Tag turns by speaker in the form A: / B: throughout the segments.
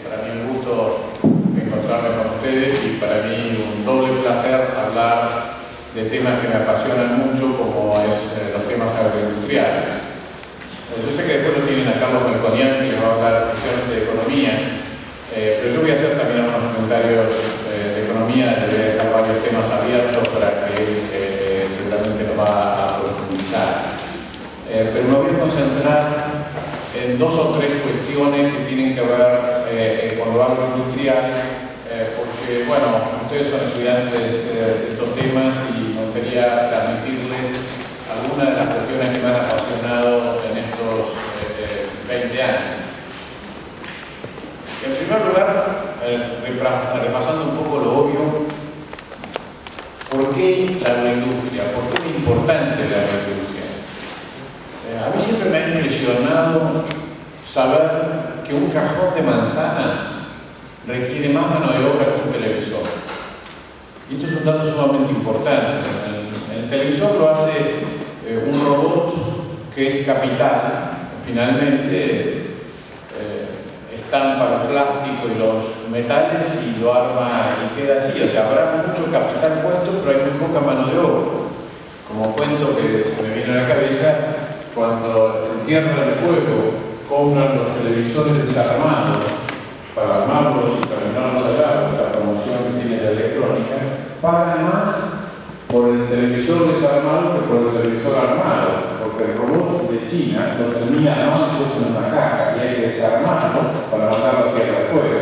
A: para mí un gusto encontrarme con ustedes y para mí un doble placer hablar de temas que me apasionan mucho, como es los temas agroindustriales. Yo sé que después lo tienen a Carlos Melconian, que va a hablar de cuestiones de economía, pero yo voy a hacer también algunos comentarios de economía, le voy a dejar varios temas abiertos para que él seguramente lo va a profundizar. Pero me voy a concentrar en dos o tres cuestiones que tienen que ver con lo agroindustrial, porque, bueno, ustedes son estudiantes de estos temas y me gustaría transmitirles algunas de las cuestiones que me han apasionado en estos 20 años. En primer lugar, repasando un poco lo obvio, ¿por qué la agroindustria? ¿Por qué la importancia de la agroindustria? A mí siempre me ha impresionado saber que un cajón de manzanas requiere más mano de obra que un televisor. Y esto es un dato sumamente importante. El televisor lo hace un robot que es capital, finalmente estampa el plástico y los metales y lo arma y queda así. O sea, habrá mucho capital puesto, pero hay muy poca mano de obra. Como cuento que se me viene a la cabeza, cuando en Tierra del Fuego compran los televisores desarmados para armarlos y terminarlos de lado, la promoción que tiene la electrónica, pagan más por el televisor desarmado que por el televisor armado, porque el robot de China lo termina más puesto en una caja y hay que desarmarlo para mandar la Tierra del Fuego.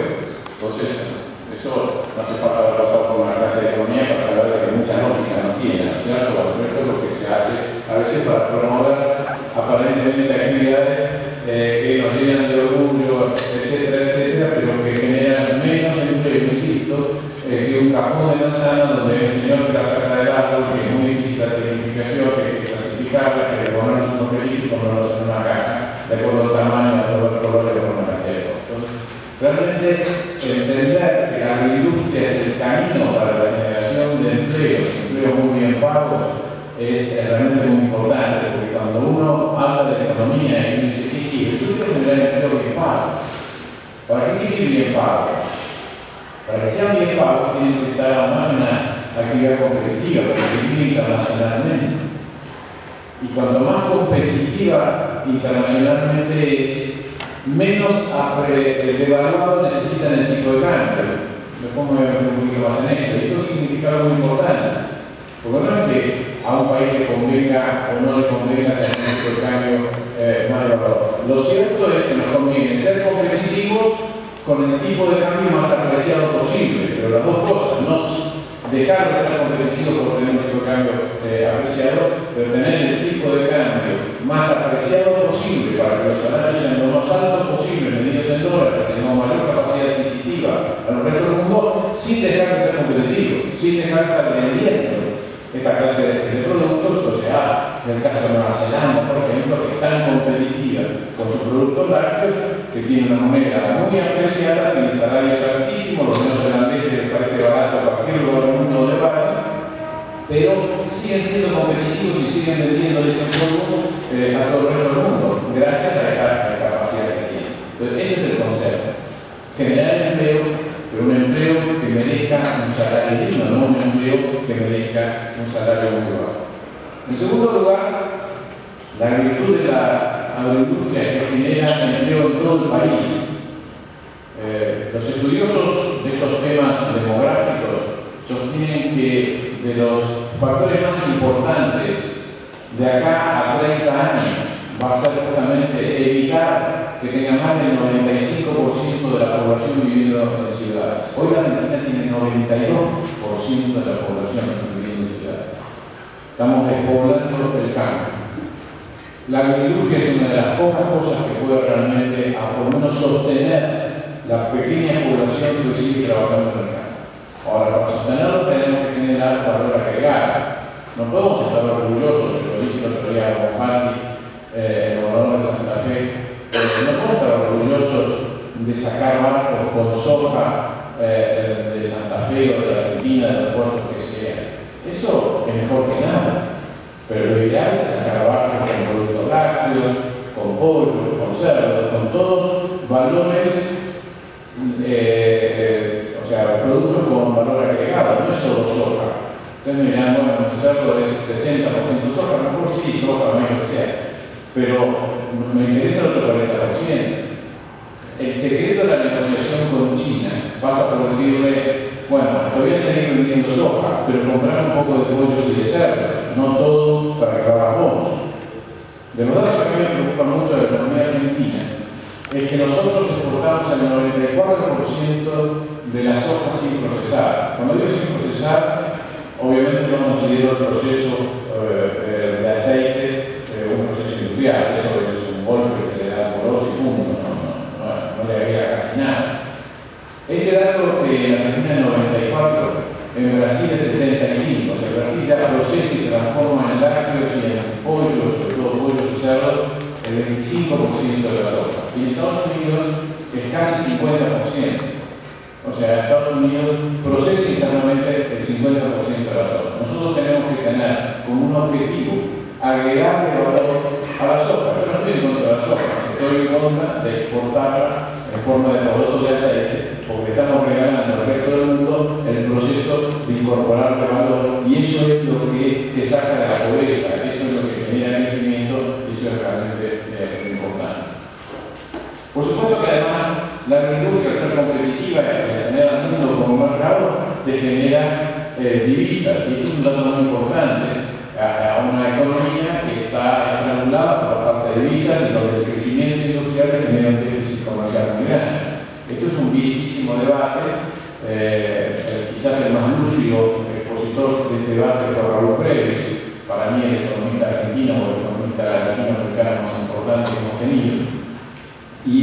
A: Entonces, eso no hace falta pasar por una clase de economía para saber que mucha lógica no tiene, ¿no es cierto? Bueno, esto es lo que se hace a veces para promover aparentemente actividades que nos llenan de orgullo, etcétera, etcétera, pero que generan menos empleo, insisto, que un cajón de manzana donde el señor que la saca del árbol, que es muy difícil la identificación, que hay que clasificarla, que hay que ponernos unos pelitos y ponerlos en una caja, de acuerdo al tamaño, de acuerdo al color, de acuerdo al material. Entonces, realmente entender que la agroindustria es el camino para la generación de empleos muy bien pagos, es realmente muy importante, porque cuando uno habla de economía y uno dice, ¿qué quiere? Yo quiero generar empleo bien pago. ¿Para qué quiere bien pago? Para que sean bien pagos tienen que estar además en una actividad competitiva, competitiva internacionalmente. Y cuanto más competitiva internacionalmente es, menos devaluado necesitan el tipo de cambio. Después me voy a meter un poquito más en esto. Y esto significa algo muy importante. Porque no es que a un país le convenga o no le convenga tener un tipo de cambio más devaluado. Lo cierto es que nos conviene ser competitivos con el tipo de cambio más apreciado posible. Pero las dos cosas, no dejar de ser competitivos por tener un tipo de cambio apreciado, pero tener el tipo de cambio más apreciado posible para que los salarios sean lo más altos posible, medidos en dólares, que tengamos mayor capacidad adquisitiva a lo resto del mundo, sin dejar de ser competitivos, sin dejar de estar vendiendo esta clase de productos. O sea, en el caso de Nueva Zelanda, por ejemplo, que es tan competitiva con sus productos lácteos, que tiene una moneda muy apreciada, tiene salarios altísimos, los neozelandeses les parece barato a cualquier lugar del mundo de barato, pero siguen siendo competitivos y siguen vendiendo leche en polvo a todo el resto del mundo, gracias a esta capacidad que tienen. Entonces, este es el concepto. Generar empleo, pero un empleo que merezca un salario digno, no un empleo que merezca un salario muy bajo. En segundo lugar, la virtud de la agroindustria que genera empleo en todo el país. Los estudiosos de estos temas demográficos sostienen que de los factores más importantes de acá a 30 años va a ser justamente evitar que tenga más del 95% de la población viviendo en ciudades. Hoy la Argentina tiene 92% de la población viviendo en ciudades. Estamos despoblando el campo. La agroindustria es una de las pocas cosas que puede realmente, por lo menos, sostener la pequeña población que hoy sigue trabajando en el campo. Ahora, para sostenerlo tenemos que generar valor agregado. No podemos estar orgullosos, lo dije el otro día a Bonfatti, el gobernador de Santa Fe, no podemos estar orgullosos de sacar barcos con soja de Santa Fe o de la Argentina, de los puertos que sea. Eso es mejor que nada. Pero lo ideal es sacar barcos con productos lácteos, con pollo, con cerdo, con todos valores o sea, productos con valor agregado, no es solo soja. Entonces me dirán, bueno, nuestro cerdo es 60% soja, mejor sí, soja, no hay que sea, pero me interesa el otro 40%. El secreto de la negociación con China pasa por decirle, bueno, te voy a seguir vendiendo soja, pero comprar un poco de pollos y de cerdos, no todo para acabar vos. De verdad, lo que me preocupa mucho de la economía argentina es que nosotros exportamos el 94% de la soja sin procesar. Cuando digo sin procesar, obviamente no considero el proceso de aceite un proceso industrial, eso es un golpe que se le da por otro punto, no le agrega casi nada. Este dato que en Argentina es 94, en Brasil es 75, o sea, Brasil ya procesa y transforma en lácteos y en pollos, sobre todo pollos y cerdos, el 25% de la soja. Y en Estados Unidos es casi 50%. O sea, Estados Unidos procesa internamente el 50% de la soja. Nosotros tenemos que tener como un objetivo agregarle valor a la soja. Yo no estoy en contra de la soja, estoy en contra de exportarla en forma de productos de aceite, porque estamos regalando al resto del mundo el proceso de incorporarle valor, y eso es lo que te saca de la pobreza, eso es lo que genera crecimiento, y eso es realmente importante. Por supuesto que además la agricultura, al ser competitiva y tener al mundo como mercado, te genera divisas, y esto es un dato muy importante a una economía que está estrangulada por la falta de divisas y donde el crecimiento industrial genera un déficit comercial muy grande. Esto es un viejísimo debate, quizás el más lúcido expositor de este debate fue Raúl Previs, para mí el economista argentino o el economista latinoamericano más importante que hemos tenido. Y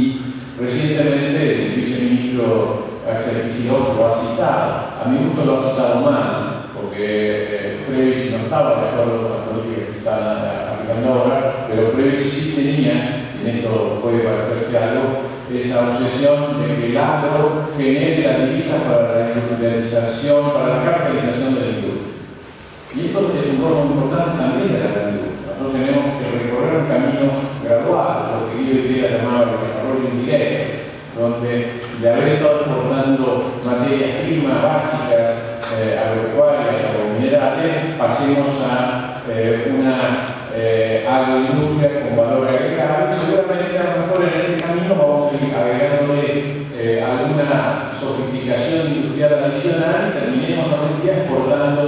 A: recientemente el viceministro Axel Kicillof lo ha citado. A mi gusto lo ha citado mal, porque Previs no estaba de acuerdo con las políticas que se están aplicando ahora, pero Previs sí tenía, y en esto puede parecerse algo, esa obsesión de que el agro genere la divisa para la industrialización, para la capitalización de la industria. Y esto es un rol muy importante también de la agricultura. Nosotros tenemos que recorrer un camino gradual, lo que yo hoy día llamaba el desarrollo indirecto, donde de haber estado exportando materias primas básicas, agropecuarias o minerales, pasemos a una agroindustria con valor agregado, y seguramente a lo mejor en este camino vamos a ir agregándole alguna sofisticación industrial adicional y terminemos algún día exportando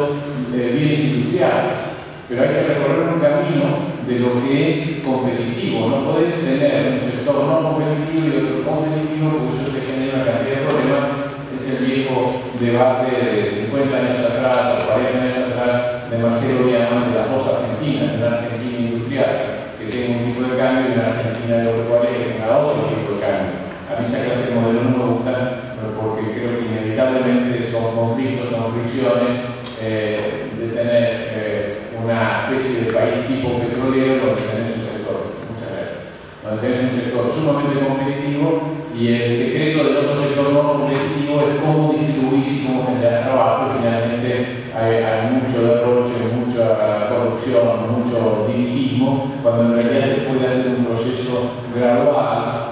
A: bienes industriales. Pero hay que recorrer un camino de lo que es competitivo. No podés tener un sector no competitivo y otro competitivo, porque eso te genera una cantidad de problemas. Es el viejo debate de 50 años atrás o 40 años atrás de Marcelo Diamant de la post-Argentina, de una Argentina industrial que tenga un tipo de cambio y una Argentina agropecuaria que tenga otro tipo de cambio. A mí esa clase de modelo no me gusta porque creo que inevitablemente son conflictos, son fricciones de tener una especie de país tipo petrolero donde tenés un sector, muchas gracias, donde tenés un sector sumamente competitivo, y el secreto del otro sector no competitivo es cómo distribuir y cómo generar trabajo, y finalmente hay mucho derroche, mucha corrupción, mucho dirigismo, cuando en realidad se puede hacer un proceso gradual,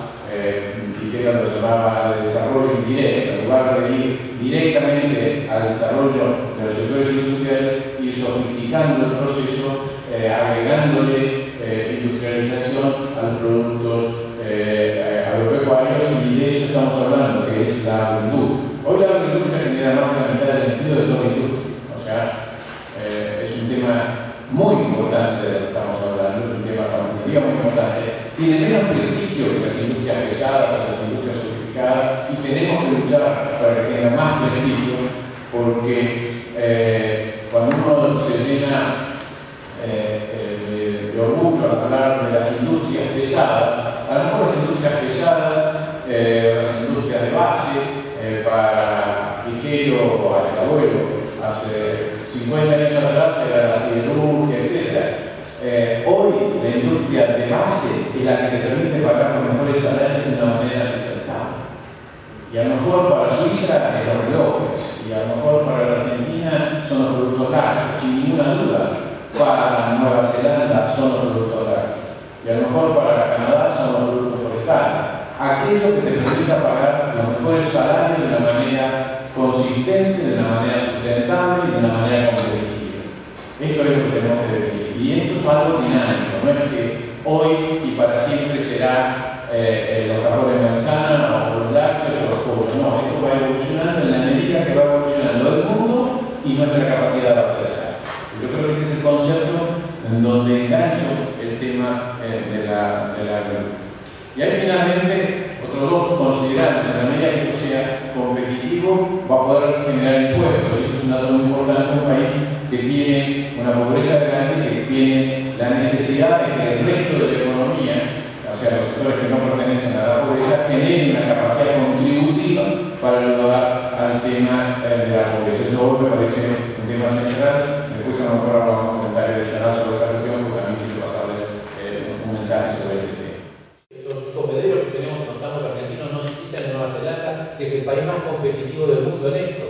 A: que lo llamaba el desarrollo indirecto, en lugar de ir directamente al desarrollo de los sectores industriales, ir sofisticando el proceso, agregándole industrialización a los productos agropecuarios, y de eso estamos hablando, que es la agroindustria. Hoy la agroindustria genera más de la mitad del empleo de toda la industria, o sea, es un tema muy importante de lo que estamos hablando, es un tema competitivo muy importante, tiene menos prestigio que las industrias pesadas, las industrias sofisticadas, y tenemos que luchar para que tenga más prestigio, porque cuando uno se llena de orgullo al hablar de las industrias pesadas, a lo mejor las industrias pesadas, las industrias de base, para Ligero o al abuelo, hace 50 años atrás era la siderurgia, etc. Hoy la industria de base es la que te permite pagar los mejores salarios de una manera sustentable. Y a lo mejor para Suiza es los relojes, y a lo mejor para la Argentina son los productos lácteos, sin ninguna duda. Para Nueva Zelanda son los productos lácteos, y a lo mejor para Canadá son los productos forestales. Aquello que te permita pagar los mejores consistente, de una manera sustentable y de una manera competitiva. Esto es lo que tenemos que definir. Y esto es algo dinámico, no es que hoy y para siempre será los cajores de manzana o los lácteos o los pollos. No, esto va evolucionando en la medida que va evolucionando el mundo y nuestra capacidad de adaptación. Yo creo que este es el concepto en donde engancho el tema de la agricultura. Y ahí finalmente, otros dos considerados, en la medida que esto sea competitivo, va a poder generar impuestos. Y esto es un dato muy importante en un país que tiene una pobreza grande, que tiene la necesidad de que el resto de la economía, o sea, los sectores que no pertenecen a la pobreza, generen una capacidad contributiva para ayudar al tema de la pobreza. Eso me parece un tema central. Después a lo mejor habrá un comentario adicional sobre esta cuestión, porque también quiero pasarles un mensaje sobre este tema. Los comederos que tenemos en los campos argentinos no existen en Nueva Zelanda, que es el país más competitivo del mundo en esto.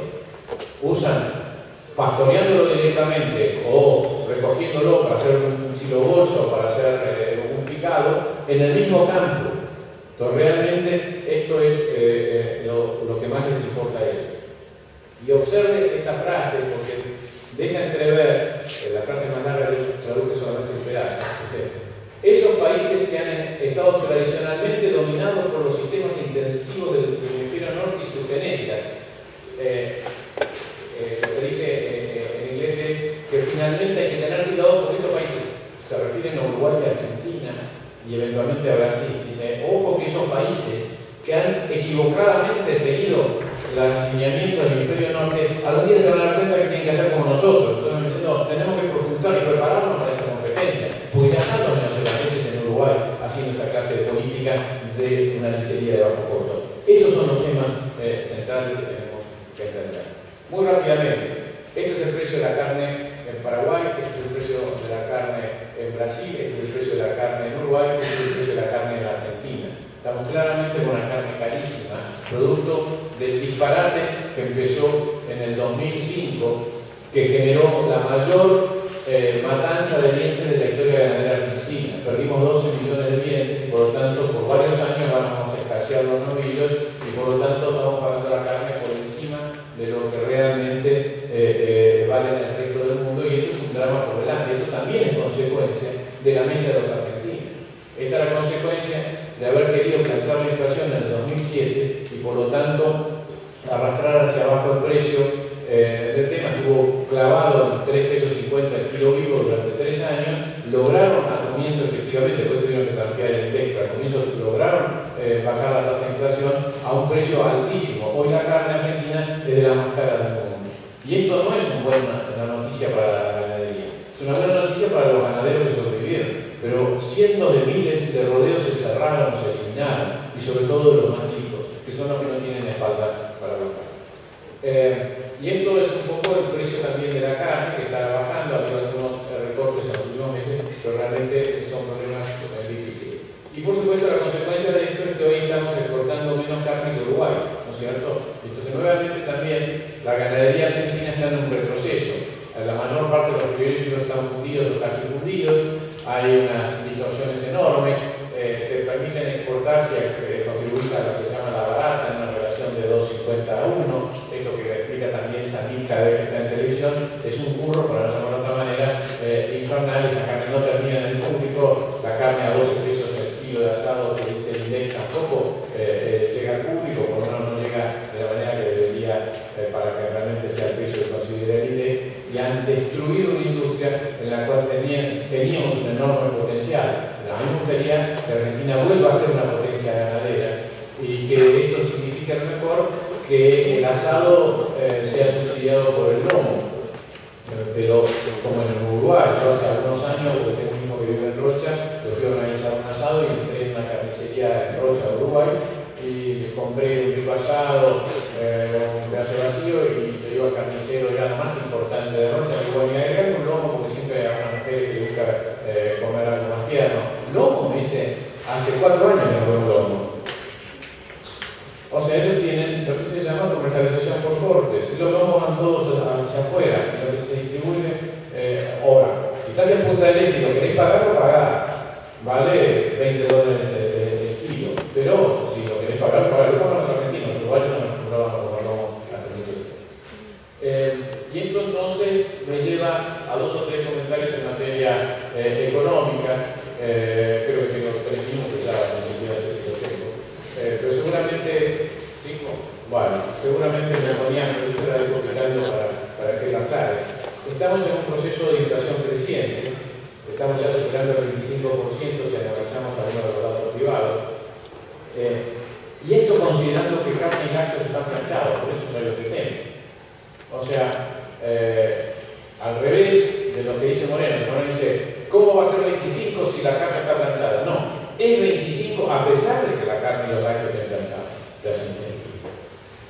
A: Usan, pastoreándolo directamente o recogiéndolo para hacer un silobolso, para hacer un picado, en el mismo campo. Entonces realmente esto es lo que más les importa a ellos. Y observe esta frase, porque deja entrever, la frase más larga traduce solamente un pedazo, esos países que han estado tradicionalmente dominados por los sistemas intensivos del hemisferio norte y su genética. Lo que dice en inglés es que finalmente hay que tener cuidado porque estos países se refieren a Uruguay y Argentina y eventualmente a Brasil. Dice, ojo que esos países que han equivocadamente seguido el alineamiento del hemisferio norte, algún día se van a dar cuenta que tienen que hacer como nosotros. Entonces me dicen, no, tenemos que profundizar y prepararnos para esa competencia. Porque ya están los neozelandeses en Uruguay haciendo esta clase de política de una lechería de bajo costo. Estos son los temas centrales que tenemos que entender. Muy rápidamente, este es el precio de la carne en Paraguay, este es el precio de la carne en Brasil, este es el precio de la carne en Uruguay, este es el precio de la carne en Argentina. Estamos claramente con una carne carísima, producto del disparate que empezó en el 2005, que generó la mayor matanza de vientres de la historia ganadera argentina. Perdimos 12 millones de vientres y por lo tanto por varios años vamos a escasear los novillos y por lo tanto estamos pagando la carne por encima de lo que realmente vale en el resto del mundo, y esto es un drama por delante. Esto también es consecuencia de la mesa de los argentinos. Esta es la consecuencia de haber querido planchar la inflación en el 2007 y por lo tanto arrastrar hacia abajo el precio del tema. Estuvo clavado en 3,50 pesos el kilo vivo durante 3 años. Lograron al comienzo, efectivamente, después tuvieron que cambiar el index, pero al comienzo lograron bajar la tasa de inflación a un precio altísimo. Hoy la carne argentina es de las más caras del mundo. Y esto no es una buena noticia para la ganadería. Es una buena noticia para los ganaderos que sobrevivieron, pero cientos de miles de rodeos se cerraron, se eliminaron, y sobre todo los más chicos, que son los que no tienen espalda para bajar. Y esto es un poco el precio también de la carne, que está bajando. Ha habido algunos recortes en los últimos meses, pero realmente son problemas difíciles. Y por supuesto la consecuencia de esto es que hoy estamos exportando menos carne que Uruguay, ¿no es cierto? Entonces nuevamente también la ganadería argentina está en un retroceso. La mayor parte de los privilegios están fundidos o casi fundidos, hay unas distorsiones enormes, te permiten exportar si contribuís a lo que se llama la barata, en una relación de 2,50 a 1. Esto que explica también Samir cada vez que está en televisión, es un curro, para no llamarlo de otra manera, infernal. Esa carne no termina en el público, la carne a 12 pesos el kilo de asado, que dice el INDEC, tampoco llega al público, por lo menos no llega de la manera que debería para que realmente sea el precio que considera el INDEC, y han destruido una industria en la cual teníamos un enorme potencial. A mí me gustaría que Argentina vuelva a ser una potencia ganadera y que esto significa a lo mejor que el asado sea subsidiado por el lomo. Pero como en Uruguay, yo hace algunos años, porque tengo un hijo que vive en Rocha, yo fui a organizar un asado y entré en una carnicería en Rocha, Uruguay, y compré un rico asado, un pedazo vacío, y le digo al carnicero ya lo más importante de Rocha, le digo, me agregar un lomo porque siempre hay una mujer que busca comer algo más tierno. Lomo, me dice, hace 4 años que no veo un lomo. O sea, ellos tienen lo que se llama comercialización por cortes, y los lomos van todos hacia afuera, lo que se distribuye. Ahora, si estás en Punta del Este y lo queréis pagar, lo pagás. Vale $20 el kilo, pero si lo queréis pagar, pagalo. Como los argentinos, igual no nos compraban como lomo hace mucho tiempo. seguramente me ponían reductora de capital para que la aclare. Estamos en un proceso de inflación creciente, estamos ya superando el 25% si analizamos algunos de los datos privados. Y esto considerando que carne y lácteos están planchados, por eso no es lo que tenemos. O sea, al revés de lo que dice Moreno. Moreno dice, ¿cómo va a ser 25 si la carne está planchada? No, es 25 a pesar de que la carne y los lácteos estén planchados.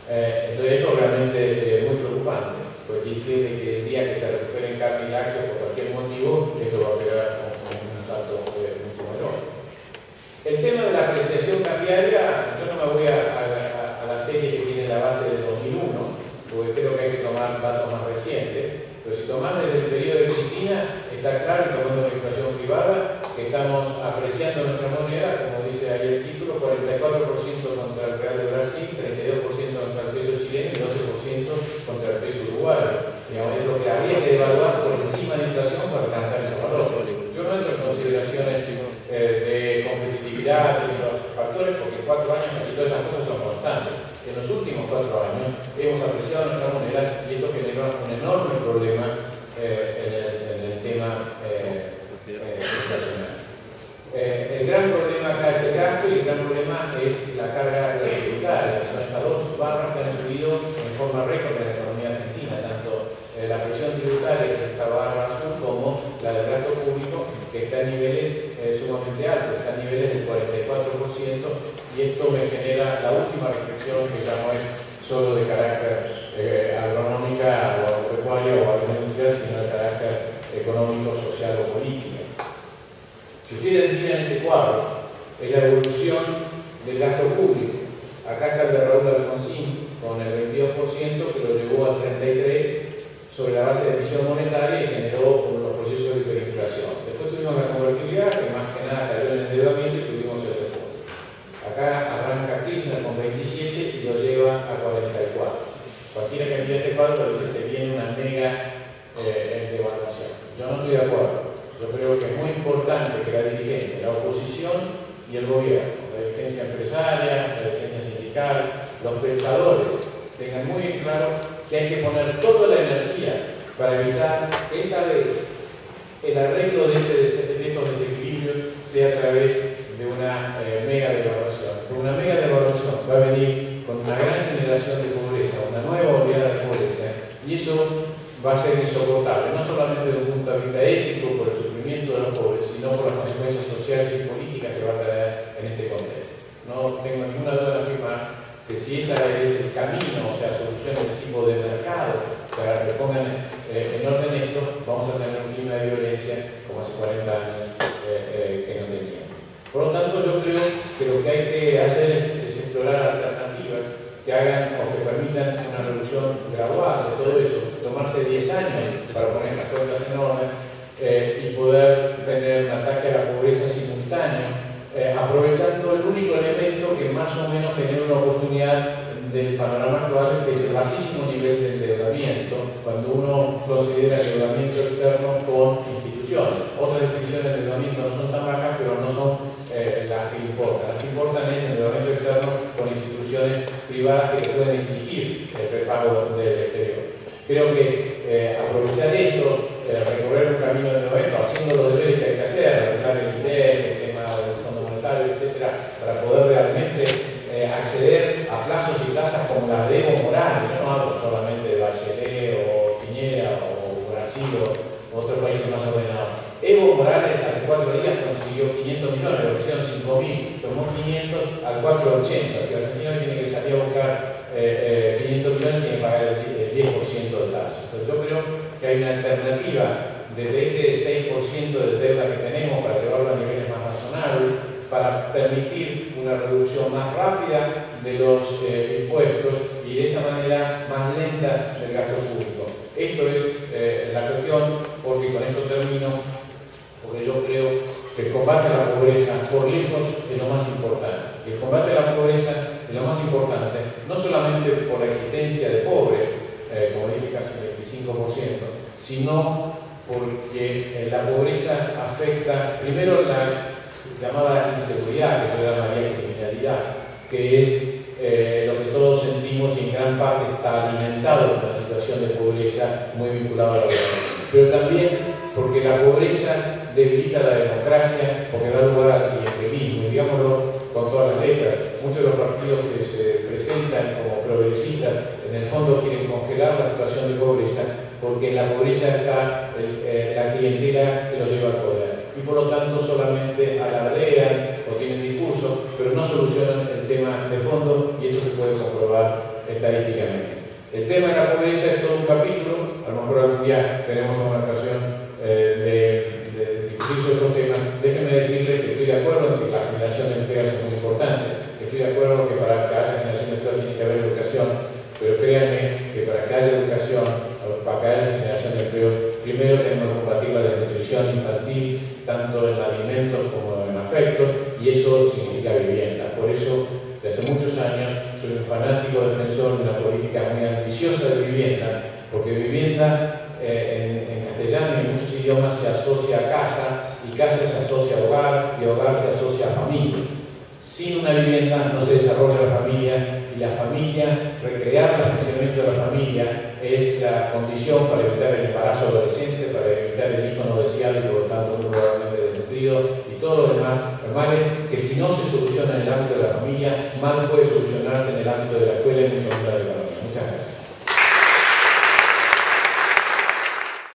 A: Entonces esto realmente es muy preocupante, porque dice que el día que se recuperen carne y lácteos por cualquier motivo, esto va a quedar con un salto mucho menor. El tema de la apreciación cambiaria, yo no me voy a la serie que tiene la base de 2001, porque creo que hay que tomar datos más recientes, pero si tomás desde el periodo de Cristina, está claro, tomando la inflación privada, que estamos apreciando nuestra moneda, como dice ahí el título, 44% contra el real de Brasil, 32% contra el peso chileno y 12% contra el peso uruguayo. Digamos, es lo que habría que evaluar por encima de inflación para alcanzar ese valor. Yo no entro en consideraciones de competitividad y los factores, porque en 4 años casi todas esas cosas son constantes. En los últimos 4 años hemos apreciado nuestra moneda y esto generó un enorme problema en el tema inflacionario. El gran problema acá es el gasto y el gran problema es la carga tributaria. Son estas dos barras que han subido en forma récord en la economía argentina, tanto la presión tributaria, que es esta barra azul, como la del gasto público, que está a niveles sumamente altos, está a niveles del 44%, y esto me genera la última reflexión, que ya no es solo de carácter agronómica o agropecuaria o agroindustrial, sino de carácter económico, social o político. Si ustedes miran este cuadro, es la evolución del gasto público. Acá está el de Raúl Alfonsín con el 22%, que lo llevó al 33% sobre la base de emisión monetaria y generó los procesos de hiperinflación. Después tuvimos la convertibilidad, que más que nada cayó en el endeudamiento y tuvimos el repunte. Acá arranca Kirchner con 27 y lo lleva a 44. Cualquiera que envíe este cuadro dice que se viene una mega devaluación. Yo no estoy de acuerdo. Yo creo que es muy importante que la dirigencia, la oposición y el gobierno, la dirigencia empresaria, la dirigencia sindical, los pensadores, tengan muy en claro que hay que poner toda la energía para evitar que esta vez el arreglo de estos desequilibrios sea a través de una mega devaluación. Porque una mega devaluación va a venir con una gran generación de pobreza, una nueva oleada de pobreza, y eso va a ser insoportable, no solamente desde un punto de vista ético, por el sufrimiento de los pobres, sino por las consecuencias sociales y políticas que va a traer en este contexto. No tengo ninguna duda de afirmar que si ese es el camino, o sea, soluciones de tipo de mercado, para que pongan en orden esto, vamos a tener un clima de violencia como hace 40 años que no teníamos. Por lo tanto, yo creo que lo que hay que hacer es explorar alternativas que hagan o que permitan una reducción gradual de todo eso, tomarse 10 años para poner estas cuentas en orden y poder tener un ataque a la pobreza simultáneo, aprovechando el único elemento que más o menos genera una oportunidad del panorama actual, que es el bajísimo nivel de endeudamiento, cuando uno considera el endeudamiento externo con instituciones. Otras definiciones de endeudamiento no son tan bajas, pero no son las que importan. Las que importan es el endeudamiento externo con instituciones privadas que le pueden exigir el prepago del exterior. Creo que aprovechar esto, recorrer un camino de endeudamiento, haciendo los deberes que hay que hacer, arreglar el INDEC, el tema del Fondo Monetario, etcétera, para poder realmente acceder a plazos y tasas como las de Evo Morales. Yo no hablo solamente de Bachelet o Piñera o Brasil o otros países más ordenados. Evo Morales hace 4 días consiguió 500 millones, lo hicieron 5.000, tomó 500 al 4,80. Si Argentina tiene que salir a buscar 500 millones, tiene que pagar el 10% de tasa. Entonces yo creo que hay una alternativa desde este 6% de deuda que tenemos para llevarlo a niveles más razonables, para permitir una reducción más rápida de los impuestos y de esa manera más lenta del gasto público. Esto es la cuestión, porque con esto termino, porque yo creo que el combate a la pobreza por lejos es lo más importante. El combate a la pobreza es lo más importante, no solamente por la existencia de pobres, como dije casi el 25%, sino porque la pobreza afecta primero la llamada inseguridad, que yo llamaría criminalidad, que es lo que todos sentimos y en gran parte está alimentado por la situación de pobreza muy vinculado a la gobernanza. Pero también porque la pobreza debilita la democracia, porque da lugar al clientelismo, y digámoslo con todas las letras. Muchos de los partidos que se presentan como progresistas en el fondo quieren congelar la situación de pobreza, porque en la pobreza está la clientela que los lleva al poder. Y por lo tanto solamente alardean o tienen discurso, pero no solucionan el tema de fondo, y esto se puede comprobar estadísticamente. El tema de la pobreza es todo un capítulo, a lo mejor algún día tenemos una ocasión de discutir estos temas. Déjenme decirles que estoy de acuerdo en que la generación de empleo es muy importante, que estoy de acuerdo en que para que haya generación de empleo tiene que haber educación, pero créanme que para que haya educación, para que haya generación de empleo, primero tenemos que combatir la desnutrición infantil, tanto en alimentos como en afectos, y eso significa vivienda. Por eso, desde hace muchos años, soy un fanático defensor de una política muy ambiciosa de vivienda, porque vivienda en castellano y en muchos idiomas se asocia a casa, y casa se asocia a hogar, y hogar se asocia a familia. Sin una vivienda no se desarrolla la familia, y la familia, recrear el funcionamiento de la familia es la condición para evitar el embarazo adolescente, para evitar el hijo no deseado y por lo tanto muy probablemente desnutrido, y todo lo demás, males que si no se soluciona en el ámbito de la familia, mal puede solucionarse en el ámbito de la escuela y mucho menos de la economía. Muchas gracias.